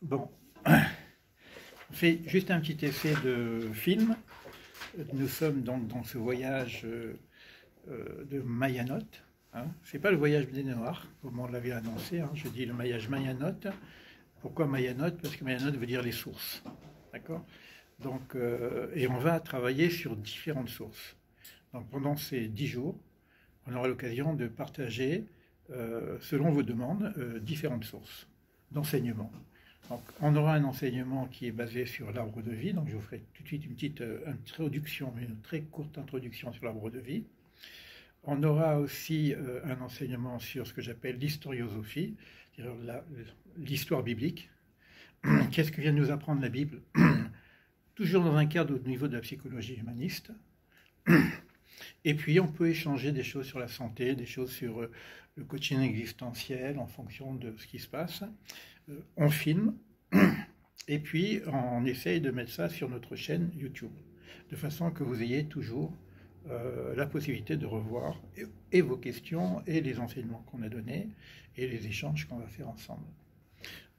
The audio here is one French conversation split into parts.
Bon, on fait juste un petit essai de film. Nous sommes donc dans ce voyage de Mayanote. Hein. Ce n'est pas le voyage des Noirs, comme on l'avait annoncé. Hein. Je dis le voyage Mayanote. Pourquoi Mayanote? Parce que Mayanote veut dire les sources. D'accord? Donc, et on va travailler sur différentes sources. Donc pendant ces 10 jours, on aura l'occasion de partager, selon vos demandes, différentes sources d'enseignement. Donc, on aura un enseignement qui est basé sur l'arbre de vie. Donc, je vous ferai tout de suite une petite introduction, une très courte introduction sur l'arbre de vie. On aura aussi un enseignement sur ce que j'appelle l'historiosophie, c'est-à-dire l'histoire biblique. Qu'est-ce que vient nous apprendre la Bible? Toujours dans un cadre au niveau de la psychologie humaniste. Et puis, on peut échanger des choses sur la santé, des choses sur le coaching existentiel en fonction de ce qui se passe. On filme et puis on essaye de mettre ça sur notre chaîne YouTube, de façon que vous ayez toujours la possibilité de revoir et vos questions et les enseignements qu'on a donnés et les échanges qu'on va faire ensemble.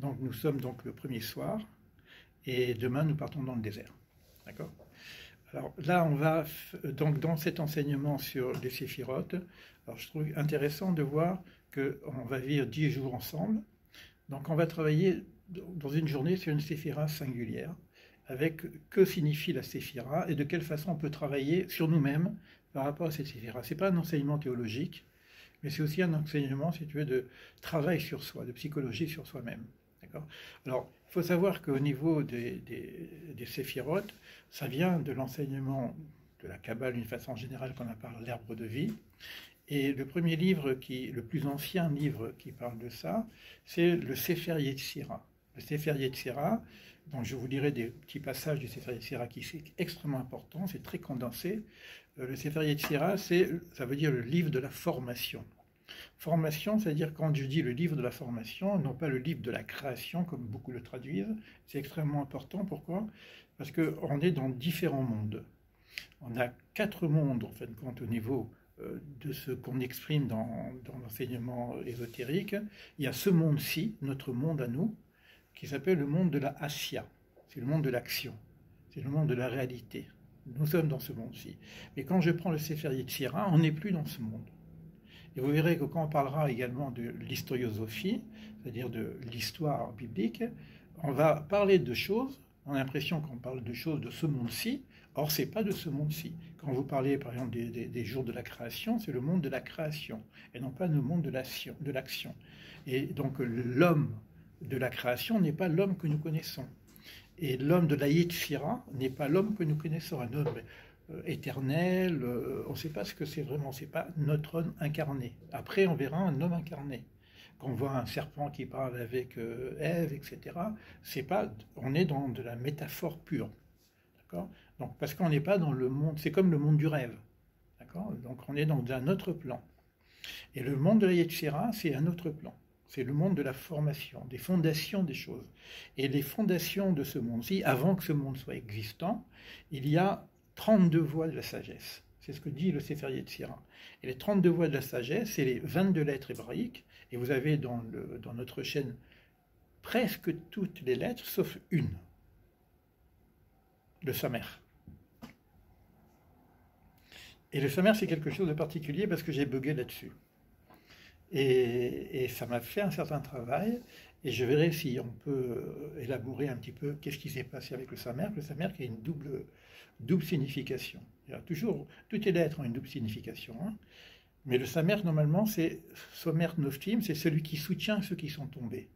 Donc nous sommes donc le premier soir et demain nous partons dans le désert. D'accord ? Alors là, on va donc dans cet enseignement sur les séphirotes. Alors je trouve intéressant de voir qu'on va vivre 10 jours ensemble. Donc on va travailler dans une journée sur une séphira singulière, avec que signifie la séphira et de quelle façon on peut travailler sur nous-mêmes par rapport à cette séphira. Ce n'est pas un enseignement théologique, mais c'est aussi un enseignement, si tu veux, de travail sur soi, de psychologie sur soi-même. D'accord ? Alors, il faut savoir qu'au niveau des séphirotes, ça vient de l'enseignement de la Kabbale d'une façon générale qu'on appelle l'arbre de vie. Et le premier livre, le plus ancien livre qui parle de ça, c'est le Sefer Yetzira. Le Sefer Yetzira, dont je vous lirai des petits passages du Sefer Yetzira qui sont extrêmement importants, c'est très condensé. Le Sefer Yetzira, ça veut dire le livre de la formation. Formation, c'est-à-dire quand je dis le livre de la formation, non pas le livre de la création, comme beaucoup le traduisent, c'est extrêmement important. Pourquoi? Parce qu'on est dans différents mondes. On a 4 mondes, en fin de compte, au niveau de ce qu'on exprime dans l'enseignement ésotérique. Il y a ce monde-ci, notre monde à nous, qui s'appelle le monde de la Asya. C'est le monde de l'action. C'est le monde de la réalité. Nous sommes dans ce monde-ci. Mais quand je prends le Sefer Yetzira, on n'est plus dans ce monde. Et vous verrez que quand on parlera également de l'historiosophie, c'est-à-dire de l'histoire biblique, on va parler de choses, on a l'impression qu'on parle de choses de ce monde-ci, or ce n'est pas de ce monde-ci. Quand vous parlez par exemple des jours de la création, c'est le monde de la création, et non pas le monde de l'action. Et donc l'homme de la création n'est pas l'homme que nous connaissons. Et l'homme de la Yetzira n'est pas l'homme que nous connaissons, un homme éternel, on ne sait pas ce que c'est vraiment, c'est pas notre homme incarné. Après, on verra un homme incarné. Quand on voit un serpent qui parle avec Ève, etc., on est dans de la métaphore pure. D'accord ? Donc, parce qu'on n'est pas dans le monde, c'est comme le monde du rêve. D'accord ? Donc, on est dans un autre plan. Et le monde de la Yetzira, c'est un autre plan. C'est le monde de la formation, des fondations des choses. Et les fondations de ce monde-ci, avant que ce monde soit existant, il y a 32 voies de la sagesse. C'est ce que dit le Sefer Yetzira. Et les 32 voies de la sagesse, c'est les 22 lettres hébraïques. Et vous avez dans notre chaîne presque toutes les lettres, sauf une. Le Samer. Et le Samer, c'est quelque chose de particulier parce que j'ai bugué là-dessus. Et ça m'a fait un certain travail. Et je verrai si on peut élaborer un petit peu qu'est-ce qui s'est passé avec le Samer. Le Samer qui a une double signification. Il y a toujours, toutes les lettres ont une double signification. Hein. Mais le Samer, normalement, c'est Somer Noftim, c'est celui qui soutient ceux qui sont tombés.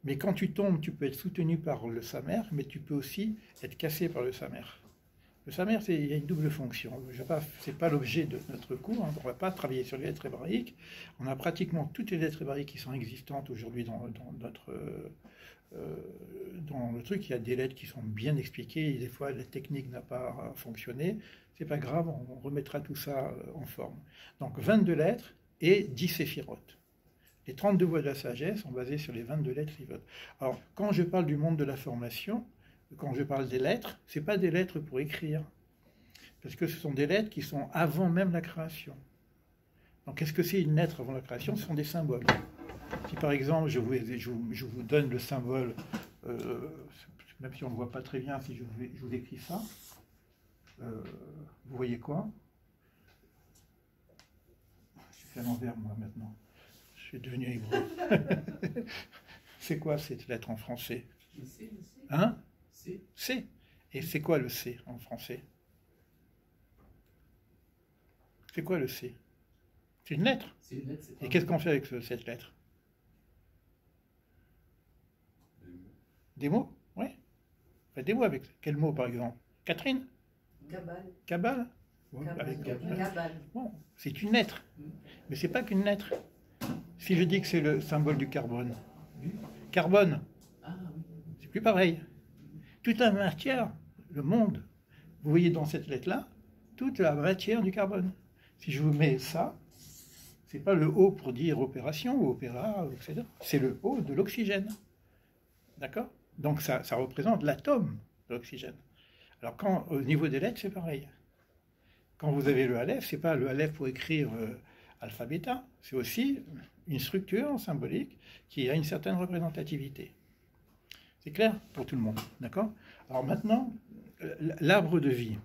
Mais quand tu tombes, tu peux être soutenu par le Samer, mais tu peux aussi être cassé par le Samer. Le Samer, il y a une double fonction. Ce n'est pas l'objet de notre cours. Hein. On ne va pas travailler sur les lettres hébraïques. On a pratiquement toutes les lettres hébraïques qui sont existantes aujourd'hui dans le truc. Il y a des lettres qui sont bien expliquées. Et des fois, la technique n'a pas fonctionné. Ce n'est pas grave, on remettra tout ça en forme. Donc, 22 lettres et 10 séphirotes. Les 32 voies de la sagesse sont basées sur les 22 lettres séphirotes. Alors, quand je parle du monde de la formation, quand je parle des lettres, ce n'est pas des lettres pour écrire. Parce que ce sont des lettres qui sont avant même la création. Donc, qu'est-ce que c'est une lettre avant la création? Ce sont des symboles. Si par exemple, je vous donne le symbole, euh, même si on ne voit pas très bien, si je vous écris ça, vous voyez quoi? Je fais à l'envers, moi, maintenant. Je suis devenu hébreu. C'est quoi cette lettre en français? Le C. Hein? C. C. Et c'est quoi le C en français? C'est quoi le C? C'est une lettre. C'est une lettre, c'est pas Et un qu'est-ce mot. qu'on fait avec cette lettre? Des mots? Oui. Faites des mots avec. Quel mot, par exemple? Catherine? Cabane. Cabale? Bon, avec- Cabane. bon, c'est une lettre. Mais c'est pas qu'une lettre. Si je dis que c'est le symbole du carbone, carbone, Ah oui. c'est plus pareil. Toute la matière, le monde, vous voyez dans cette lettre-là, toute la matière du carbone. Si je vous mets ça, c'est pas le O pour dire opération ou opéra, etc. C'est le O de l'oxygène. D'accord? Donc ça représente l'atome de l'oxygène. Alors quand au niveau des lettres, c'est pareil. Quand vous avez le Aleph, c'est pas le Aleph pour écrire alpha bêta, c'est aussi une structure symbolique qui a une certaine représentativité. C'est clair pour tout le monde, d'accord? Alors maintenant, l'arbre de vie.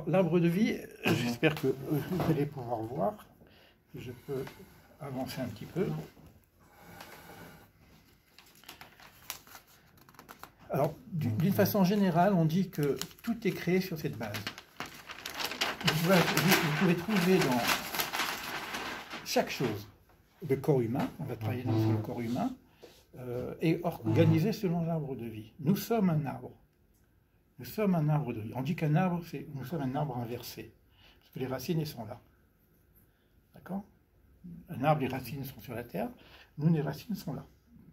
L'arbre de vie, j'espère que vous allez pouvoir voir. Je peux avancer un petit peu. Alors, d'une façon générale, on dit que tout est créé sur cette base. Vous pouvez trouver dans chaque chose le corps humain, on va travailler sur le corps humain, est organisé selon l'arbre de vie. Nous sommes un arbre. Nous sommes un arbre de vie. On dit qu'un arbre, nous sommes un arbre inversé, parce que les racines, elles sont là. D'accord? Un arbre, les racines sont sur la terre, nous, les racines sont là.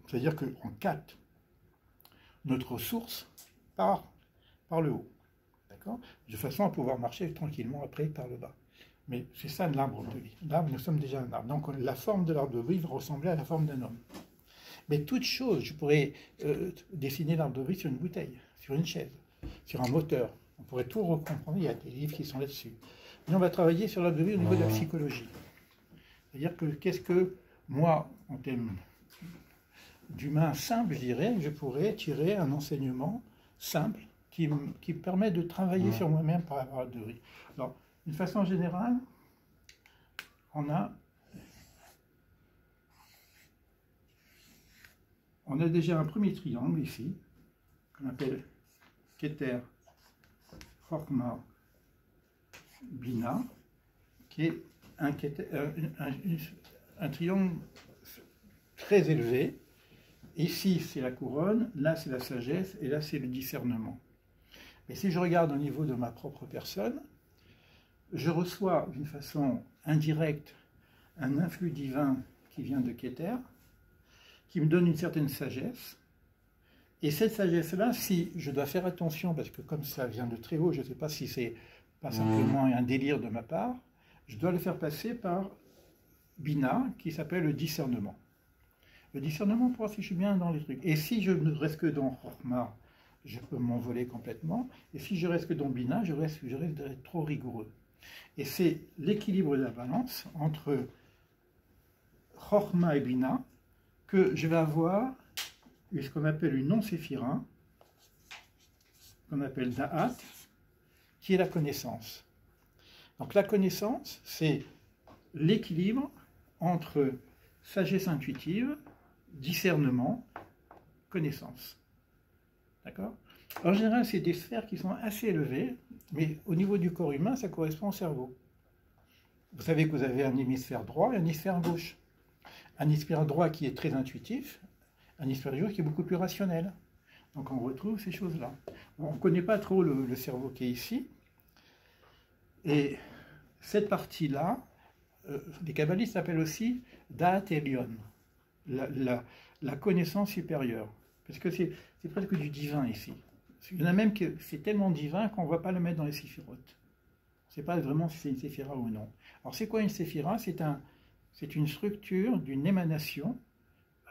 C'est-à-dire qu'on capte notre source par le haut. D'accord? De façon à pouvoir marcher tranquillement après par le bas. Mais c'est ça l'arbre de vie. L'arbre, nous sommes déjà un arbre. Donc la forme de l'arbre de vie va ressembler à la forme d'un homme. Mais toute chose, je pourrais dessiner l'arbre de vie sur une bouteille, sur une chaise, sur un moteur. On pourrait tout recomprendre, il y a des livres qui sont là-dessus. Mais on va travailler sur l'arbre de vie au niveau de la psychologie. C'est-à-dire que qu'est-ce que moi, en termes d'humain simple, je dirais, je pourrais tirer un enseignement simple qui me permet de travailler sur moi-même par rapport à l'arbre de vie. Alors, d'une façon générale, on a déjà un premier triangle ici, qu'on appelle Keter, Chokma, Bina, qui est un triangle très élevé. Ici, c'est la couronne, là, c'est la sagesse, et là, c'est le discernement. Mais si je regarde au niveau de ma propre personne, je reçois d'une façon indirecte un influx divin qui vient de Keter, qui me donne une certaine sagesse. Et cette sagesse-là, si je dois faire attention, parce que comme ça vient de très haut, je ne sais pas si c'est pas simplement un délire de ma part, je dois le faire passer par Bina, qui s'appelle le discernement. Le discernement pour voir si je suis bien dans les trucs. Et si je ne reste que dans Chokma, je peux m'envoler complètement. Et si je reste que dans Bina, je risque d'être trop rigoureux. Et c'est l'équilibre de la balance entre Chokma et Bina que je vais avoir ce qu'on appelle une non-séphira, qu'on appelle Da'at, qui est la connaissance. Donc la connaissance, c'est l'équilibre entre sagesse intuitive, discernement, connaissance. D'accord? En général, c'est des sphères qui sont assez élevées, mais au niveau du corps humain, ça correspond au cerveau. Vous savez que vous avez un hémisphère droit et un hémisphère gauche. Un hémisphère droit qui est très intuitif, un hémisphère gauche qui est beaucoup plus rationnel. Donc on retrouve ces choses-là. On ne connaît pas trop le cerveau qui est ici. Et cette partie-là, les kabbalistes l'appellent aussi Da'at Elyon, la connaissance supérieure. Parce que c'est presque du divin ici. Il y en a même que c'est tellement divin qu'on ne va pas le mettre dans les séphirotes. On ne sait pas vraiment si c'est une séphira ou non. Alors c'est quoi une séphira? C'est une structure d'une émanation.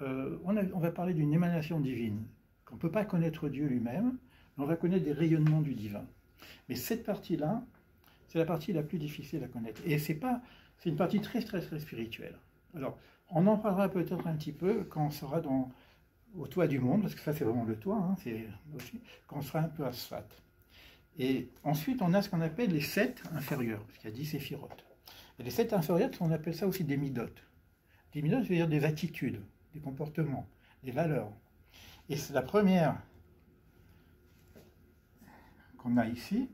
On va parler d'une émanation divine. On ne peut pas connaître Dieu lui-même, mais on va connaître des rayonnements du divin. Mais cette partie-là, c'est la partie la plus difficile à connaître. Et c'est une partie très, très, très spirituelle. Alors, On en parlera peut-être un petit peu quand on sera au toit du monde, parce que ça c'est vraiment le toit, hein, quand on sera un peu à Sfat. Et ensuite, on a ce qu'on appelle les 7 inférieurs, parce qu'il y a 10 séphirotes. Et les 7 inférieurs, on appelle ça aussi des midotes. Des midotes, c'est-à-dire des attitudes, des comportements, des valeurs. Et c'est la première qu'on a ici,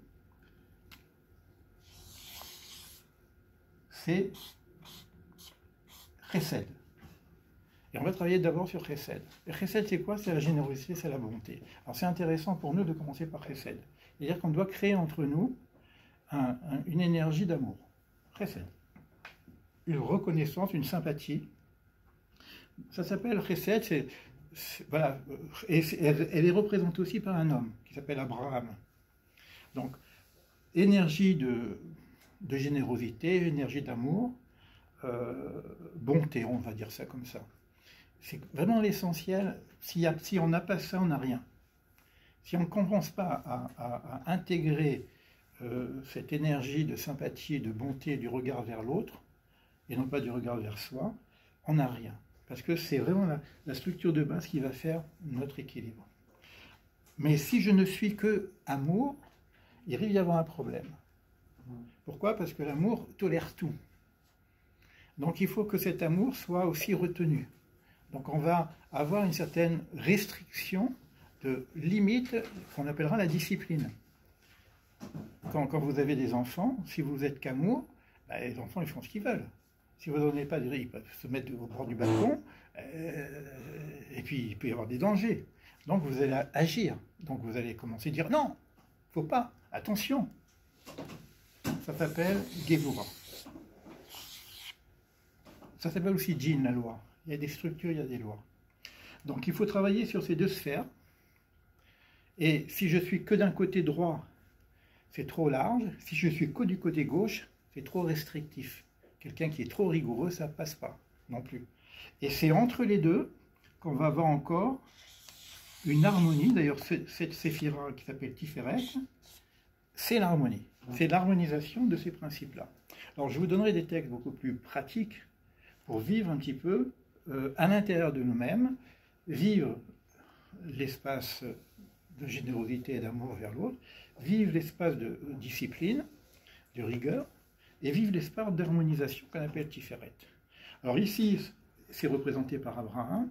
c'est Chesed. Et on va travailler d'abord sur Chesed. Et Chesed, c'est quoi? C'est la générosité, c'est la bonté. Alors c'est intéressant pour nous de commencer par Chesed. C'est-à-dire qu'on doit créer entre nous une énergie d'amour. Chesed. Une reconnaissance, une sympathie. Ça s'appelle Chesed, voilà, et elle est représentée aussi par un homme qui s'appelle Abraham. Donc, énergie de générosité, énergie d'amour, bonté, on va dire ça comme ça. C'est vraiment l'essentiel. Si on n'a pas ça, on n'a rien. Si on ne commence pas à intégrer cette énergie de sympathie, de bonté, du regard vers l'autre, et non pas du regard vers soi, on n'a rien. Parce que c'est vraiment la structure de base qui va faire notre équilibre. Mais si je ne suis que amour, il risque d'y avoir un problème. Pourquoi? Parce que l'amour tolère tout. Donc il faut que cet amour soit aussi retenu. Donc on va avoir une certaine restriction de limite qu'on appellera la discipline. Quand vous avez des enfants, si vous êtes qu'amour, les enfants ils font ce qu'ils veulent. Si vous ne donnez pas, ils peuvent se mettre au bord du balcon, et puis il peut y avoir des dangers. Donc vous allez agir. Donc vous allez commencer à dire non, il ne faut pas, attention. Ça s'appelle Gevura. Ça s'appelle aussi Djinn, la loi. Il y a des structures, il y a des lois. Donc il faut travailler sur ces deux sphères. Et si je suis que d'un côté droit, c'est trop large. Si je suis que du côté gauche, c'est trop restrictif. Quelqu'un qui est trop rigoureux, ça ne passe pas non plus. Et c'est entre les deux qu'on va avoir encore une harmonie. D'ailleurs, cette séphira qui s'appelle Tiferet, c'est l'harmonie. C'est l'harmonisation de ces principes-là. Alors je vous donnerai des textes beaucoup plus pratiques pour vivre un petit peu à l'intérieur de nous-mêmes, vivre l'espace de générosité et d'amour vers l'autre, vivre l'espace de discipline, de rigueur, et vivre l'espace d'harmonisation qu'on appelle Tiferet. Alors ici, c'est représenté par Abraham,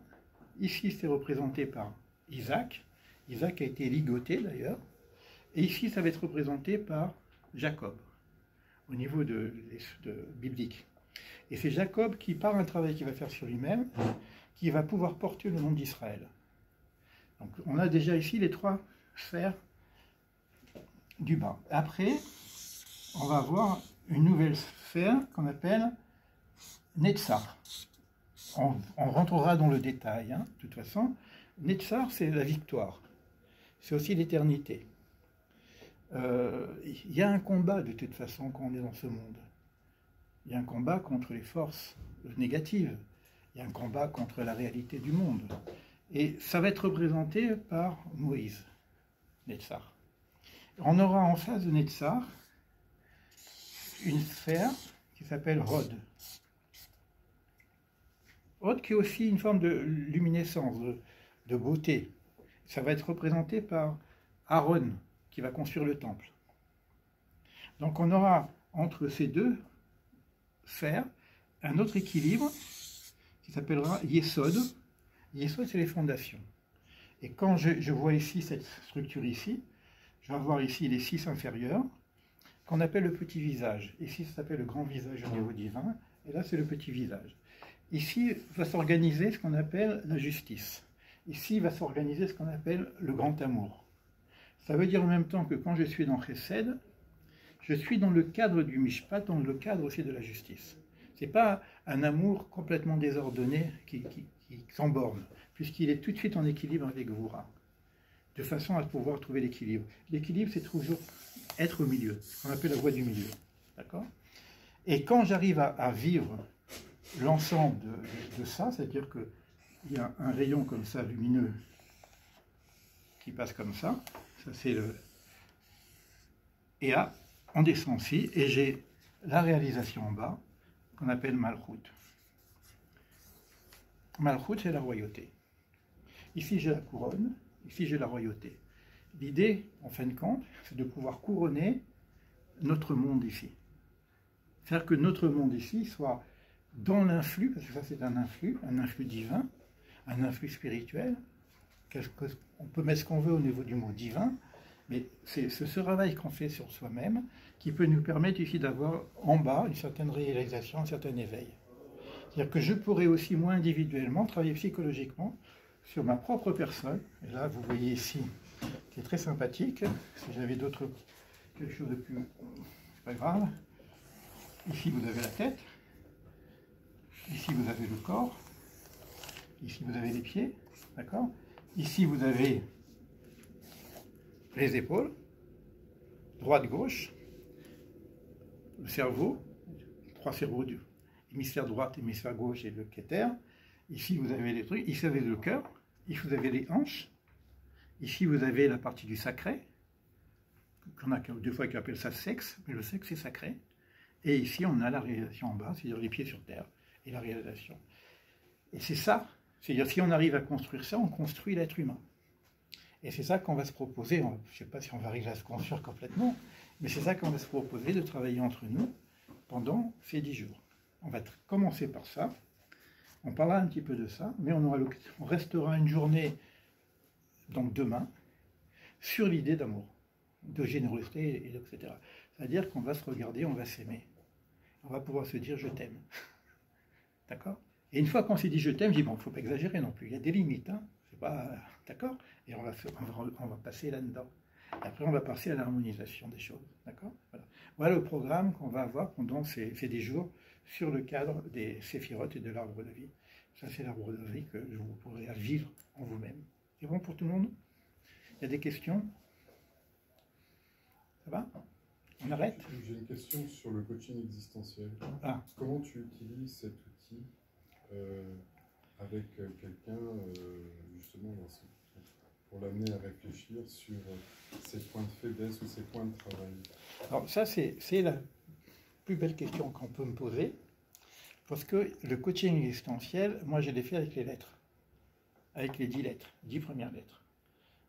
ici c'est représenté par Isaac, Isaac a été ligoté d'ailleurs, et ici ça va être représenté par Jacob, au niveau biblique. Et c'est Jacob qui, par un travail qu'il va faire sur lui-même, qui va pouvoir porter le nom d'Israël. Donc on a déjà ici les 3 sphères du bas. Après, on va avoir une nouvelle sphère qu'on appelle Netzar. On rentrera dans le détail, hein, de toute façon. Netzar, c'est la victoire. C'est aussi l'éternité. Il y a un combat, de toute façon, quand on est dans ce monde. Il y a un combat contre les forces négatives. Il y a un combat contre la réalité du monde. Et ça va être représenté par Moïse, Netzar. On aura en face de Netzar une sphère qui s'appelle Hod. Hod qui est aussi une forme de luminescence, de beauté. Ça va être représenté par Aaron qui va construire le temple. Donc on aura entre ces deux sphères un autre équilibre qui s'appellera Yesod. Yesod, c'est les fondations. Et quand je vois ici cette structure ici, je vais voir ici les 6 inférieurs, qu'on appelle le petit visage. Ici, ça s'appelle le grand visage au niveau divin, et là, c'est le petit visage. Ici, va s'organiser ce qu'on appelle la justice. Ici, va s'organiser ce qu'on appelle le grand amour. Ça veut dire en même temps que quand je suis dans Chesed, je suis dans le cadre du Mishpat, dans le cadre aussi de la justice. Ce n'est pas un amour complètement désordonné qui s'emborne, puisqu'il est tout de suite en équilibre avec Gvura, de façon à pouvoir trouver l'équilibre. L'équilibre, c'est toujours être au milieu, ce qu'on appelle la voie du milieu. D'accord? Et quand j'arrive à vivre l'ensemble de ça, c'est-à-dire qu'il y a un rayon comme ça, lumineux, qui passe comme ça c'est le... Et là, on descend aussi, et j'ai la réalisation en bas, qu'on appelle Malchut. Malchut, c'est la royauté. Ici, j'ai la couronne, ici, j'ai la royauté. L'idée, en fin de compte, c'est de pouvoir couronner notre monde ici. Faire que notre monde ici soit dans l'influx, parce que ça c'est un influx divin, un influx spirituel. On peut mettre ce qu'on veut au niveau du mot divin, mais c'est ce travail qu'on fait sur soi-même qui peut nous permettre ici d'avoir en bas une certaine réalisation, un certain éveil. C'est-à-dire que je pourrais aussi, moi individuellement, travailler psychologiquement sur ma propre personne. Et là, vous voyez ici, qui est très sympathique. Si j'avais quelque chose de plus... c'est pas grave. Ici, vous avez la tête. Ici, vous avez le corps. Ici, vous avez les pieds. D'accord? Ici, vous avez les épaules. Droite, gauche. Le cerveau. 3 cerveaux du hémisphère droite, hémisphère gauche et le kether. Ici, vous avez les trucs. Ici, vous avez le cœur. Ici, vous avez les hanches. Ici, vous avez la partie du sacré. On a deux fois qui appellent ça sexe, mais le sexe, c'est sacré. Et ici, on a la réalisation en bas, c'est-à-dire les pieds sur terre, et la réalisation. Et c'est ça, c'est-à-dire si on arrive à construire ça, on construit l'être humain. Et c'est ça qu'on va se proposer, je ne sais pas si on va arriver à se construire complètement, mais c'est ça qu'on va se proposer de travailler entre nous pendant ces 10 jours. On va commencer par ça, on parlera un petit peu de ça, mais on restera une journée, donc demain, sur l'idée d'amour, de générosité, etc. C'est-à-dire qu'on va se regarder, on va s'aimer. On va pouvoir se dire « je t'aime ». D'accord? Et une fois qu'on s'est dit « je t'aime », je dis « bon, il ne faut pas exagérer non plus, il y a des limites, hein, c'est pas... D'accord? Et on va passer là-dedans. Après, on va passer à l'harmonisation des choses. D'accord? Voilà le programme qu'on va avoir pendant ces 10 jours sur le cadre des séphirotes et de l'arbre de vie. Ça, c'est l'arbre de vie que vous pourrez vivre en vous-même. C'est bon pour tout le monde? Il y a des questions? Ça va? On arrête? J'ai une question sur le coaching existentiel. Ah. Comment tu utilises cet outil avec quelqu'un, justement, pour l'amener à réfléchir sur ses points de faiblesse ou ses points de travail? Alors ça, c'est la plus belle question qu'on peut me poser, parce que le coaching existentiel, moi, je l'ai fait avec les lettres, avec les 10 lettres, 10 premières lettres.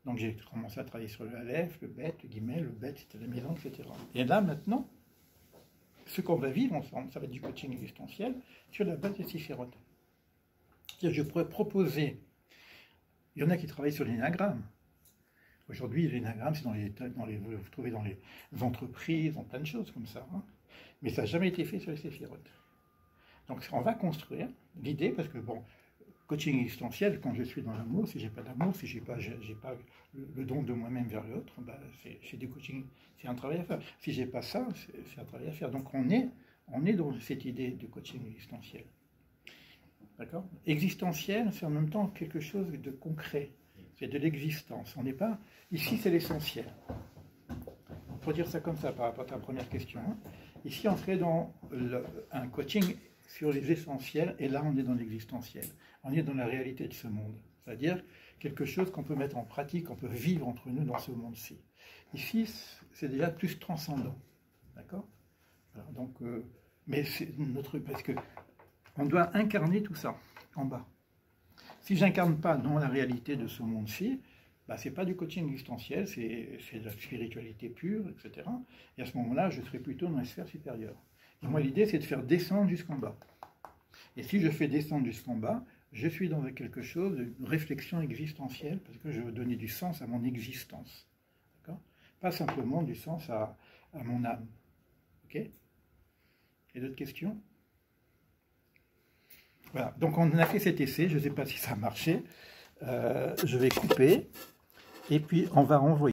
Donc j'ai commencé à travailler sur le Aleph, le Bet, le Guimel, le Bet c'était la maison, etc. Et là maintenant, ce qu'on va vivre ensemble, ça va être du coaching existentiel sur la base des séphirotes. C'est-à-dire je pourrais proposer, il y en a qui travaillent sur l'énagramme. Aujourd'hui, l'énagramme, c'est vous trouvez dans les entreprises, dans plein de choses comme ça. Hein. Mais ça n'a jamais été fait sur les séphirotes. Donc on va construire l'idée, parce que bon, coaching existentiel, quand je suis dans l'amour, si j'ai pas d'amour, si j'ai pas le don de moi-même vers l'autre, bah c'est du coaching, c'est un travail à faire. Si j'ai pas ça, c'est un travail à faire. Donc on est dans cette idée de coaching existentiel. D'accord? Existentiel, c'est en même temps quelque chose de concret. C'est de l'existence. On n'est pas... Ici, c'est l'essentiel. Pour dire ça comme ça, par rapport à ta première question. Hein. Ici, on serait dans un coaching sur les essentiels, et là, on est dans l'existentiel. On est dans la réalité de ce monde. C'est-à-dire quelque chose qu'on peut mettre en pratique, qu'on peut vivre entre nous dans ce monde-ci. Ici, c'est déjà plus transcendant. D'accord? Donc, mais c'est notre... Parce que on doit incarner tout ça, en bas. Si je n'incarne pas dans la réalité de ce monde-ci, bah, ce n'est pas du coaching existentiel, c'est de la spiritualité pure, etc. Et à ce moment-là, je serai plutôt dans la sphère supérieure. Et moi, l'idée, c'est de faire descendre jusqu'en bas. Et si je fais descendre jusqu'en bas, je suis dans quelque chose de réflexion existentielle, parce que je veux donner du sens à mon existence. Pas simplement du sens à mon âme. Ok? Il y a d'autres questions? Voilà, donc on a fait cet essai, je ne sais pas si ça a marché. Je vais couper, et puis on va envoyer.